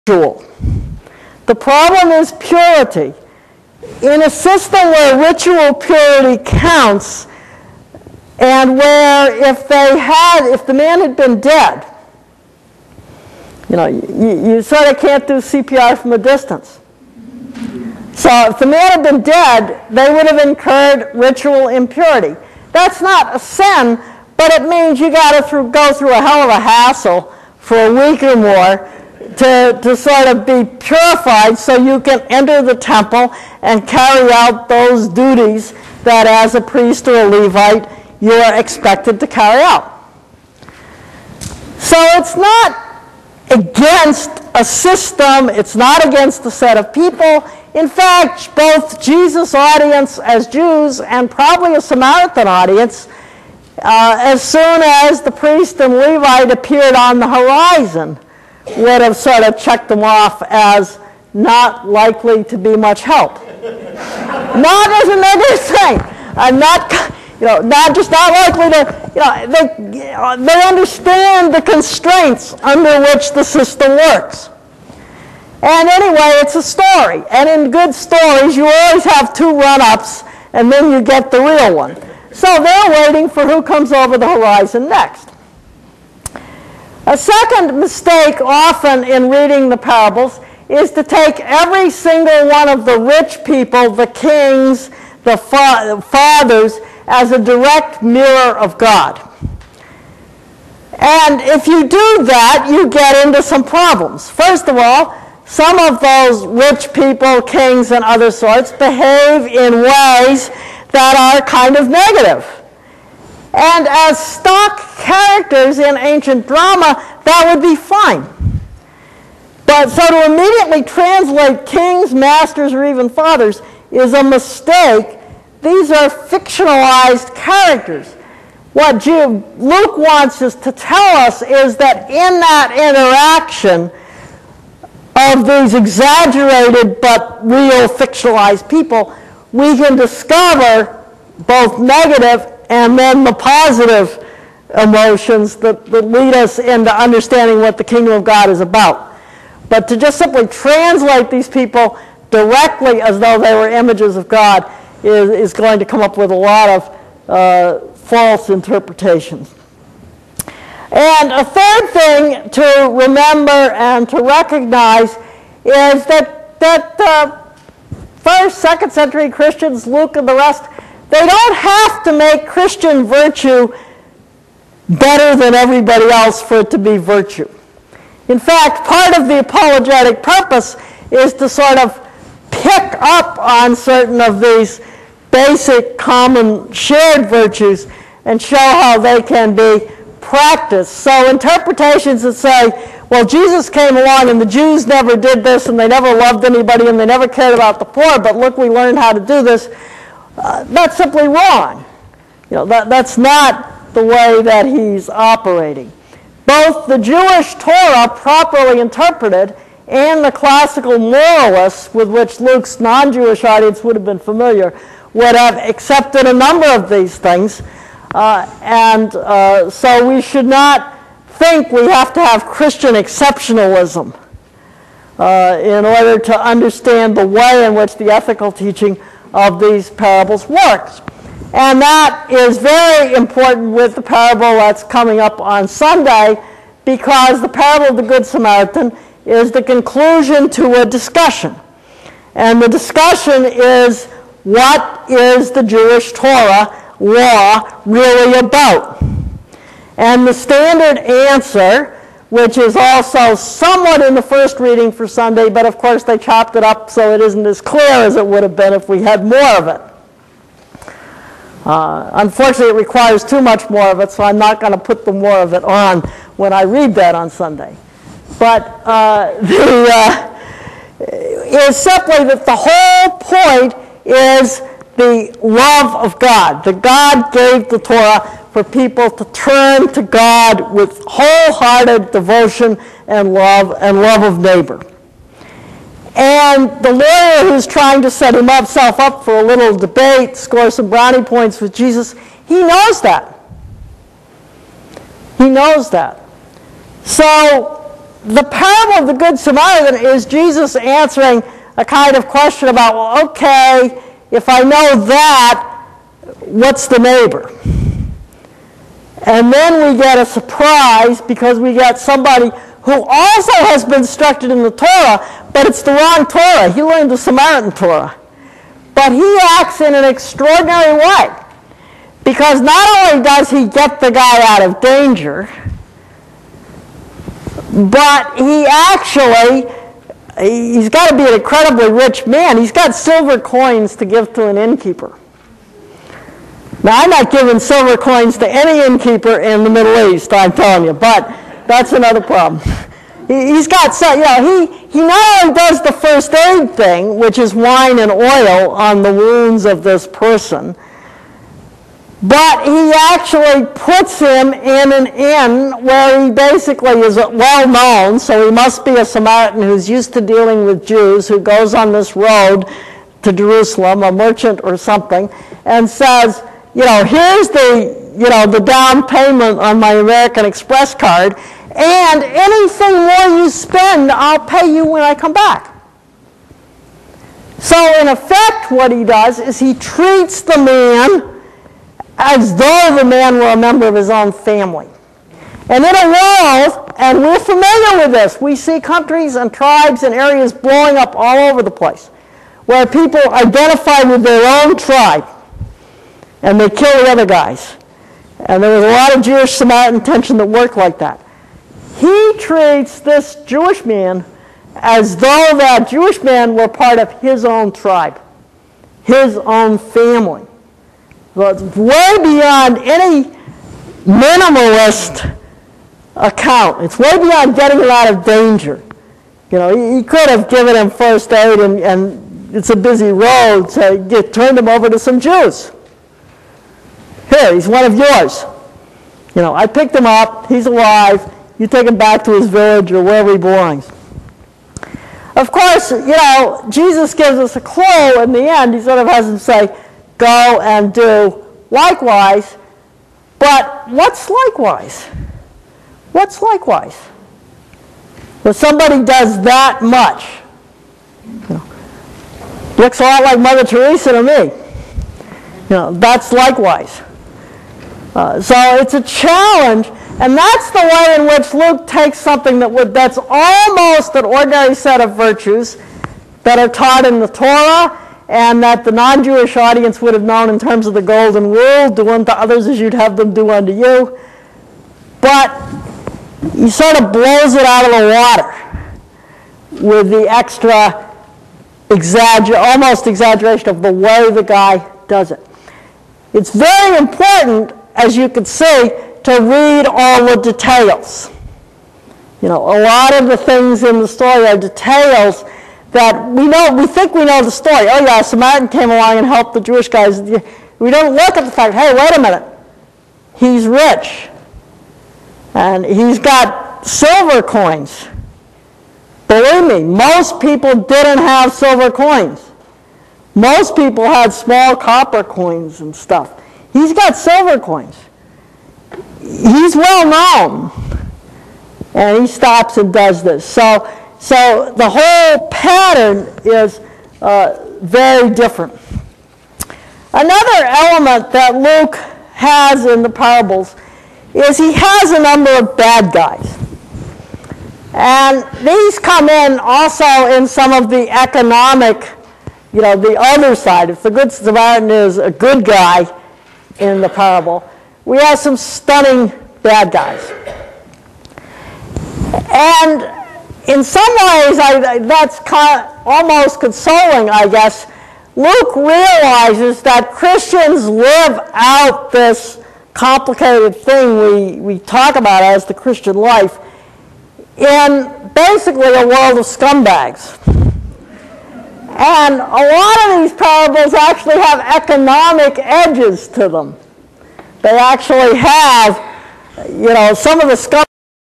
ritual. The problem is purity. In a system where ritual purity counts, and where if the man had been dead, you sort of can't do CPR from a distance. So if the man had been dead, they would have incurred ritual impurity. That's not a sin, but it means you got to go through a hell of a hassle for a week or more to sort of be purified so you can enter the temple and carry out those duties that as a priest or a Levite you are expected to carry out. So it's not against a system, it's not against a set of people. In fact, both Jesus' audience as Jews and probably a Samaritan audience, as soon as the priest and Levite appeared on the horizon, would have sort of checked them off as not likely to be much help. Not as a negative thing. Not likely to, they understand the constraints under which the system works. And anyway, it's a story. And in good stories, you always have two run-ups, and then you get the real one. So they're waiting for who comes over the horizon next. A second mistake often in reading the parables is to take every single one of the rich people, the kings, the fathers, as a direct mirror of God. And if you do that, you get into some problems. First of all, some of those rich people, kings and other sorts, behave in ways that are kind of negative. And as stock characters in ancient drama, that would be fine. But so to immediately translate kings, masters, or even fathers is a mistake. These are fictionalized characters. What Luke wants us to tell us is that in that interaction of these exaggerated but real fictionalized people, we can discover both negative and then the positive emotions that lead us into understanding what the kingdom of God is about. But to just simply translate these people directly as though they were images of God is going to come up with a lot of false interpretations. And a third thing to remember and to recognize is that first, second century Christians, Luke and the rest, they don't have to make Christian virtue better than everybody else for it to be virtue. In fact, part of the apologetic purpose is to sort of pick up on certain of these basic, common, shared virtues and show how they can be practiced. So interpretations that say, well, Jesus came along and the Jews never did this and they never loved anybody and they never cared about the poor, but look, we learned how to do this. That's simply wrong. That's not the way that he's operating. Both the Jewish Torah, properly interpreted, and the classical moralists, with which Luke's non-Jewish audience would have been familiar, would have accepted a number of these things. So we should not think we have to have Christian exceptionalism in order to understand the way in which the ethical teaching of these parables works. And that is very important with the parable that's coming up on Sunday, because the parable of the Good Samaritan is the conclusion to a discussion. And the discussion is, what is the Jewish Torah law really about? And the standard answer, which is also somewhat in the first reading for Sunday, but of course they chopped it up so it isn't as clear as it would have been if we had more of it. Unfortunately, it requires too much more of it, so I'm not going to put the more of it on when I read that on Sunday. But is simply that the whole point is the love of God. That God gave the Torah for people to turn to God with wholehearted devotion and love of neighbor. And the lawyer who's trying to set himself up for a little debate, score some brownie points with Jesus, he knows that. He knows that. So the parable of the Good Samaritan is Jesus answering a kind of question about, well, okay, if I know that, what's the neighbor? And then we get a surprise because we get somebody who also has been instructed in the Torah, but it's the wrong Torah. He learned the Samaritan Torah. But he acts in an extraordinary way, because not only does he get the guy out of danger, but he's got to be an incredibly rich man. He's got silver coins to give to an innkeeper. Now, I'm not giving silver coins to any innkeeper in the Middle East, I'm telling you, but that's another problem. He's got, he not only does the first aid thing, which is wine and oil on the wounds of this person, but he actually puts him in an inn where he basically is well known, so he must be a Samaritan who's used to dealing with Jews, who goes on this road to Jerusalem, a merchant or something, and says, here's the down payment on my American Express card, and anything more you spend, I'll pay you when I come back. So in effect, what he does is he treats the man as though the man were a member of his own family. And in a world, and we're familiar with this, we see countries and tribes and areas blowing up all over the place, where people identify with their own tribe, and they kill the other guys. And there was a lot of Jewish-Samaritan tension that worked like that. He treats this Jewish man as though that Jewish man were part of his own tribe, his own family. Well, it's way beyond any minimalist account. It's way beyond getting him out of danger. He could have given him first aid and it's a busy road, so he turned him over to some Jews. Here, he's one of yours. I picked him up, he's alive, you take him back to his village or wherever he belongs. Of course, Jesus gives us a clue in the end. He sort of has him say, go and do likewise. But what's likewise? What's likewise? Well, somebody does that much. Looks a lot like Mother Teresa to me. That's likewise. So it's a challenge, and that's the way in which Luke takes something that's almost an ordinary set of virtues that are taught in the Torah and that the non-Jewish audience would have known in terms of the golden rule, do unto others as you'd have them do unto you. But he sort of blows it out of the water with the extra almost exaggeration of the way the guy does it. It's very important, as you can see, to read all the details. A lot of the things in the story are details that we think we know the story. Oh yeah, a Samaritan came along and helped the Jewish guys. We don't look at the fact, hey, wait a minute. He's rich. And he's got silver coins. Believe me, most people didn't have silver coins. Most people had small copper coins and stuff. He's got silver coins. He's well known. And he stops and does this. So the whole pattern is very different. Another element that Luke has in the parables is he has a number of bad guys. And these come in also in some of the economic, the other side. If the Good Samaritan is a good guy in the parable, we have some stunning bad guys. And in some ways, that's almost consoling, I guess. Luke realizes that Christians live out this complicated thing we talk about as the Christian life in basically a world of scumbags. And a lot of these parables actually have economic edges to them. They actually have, some of the scumbags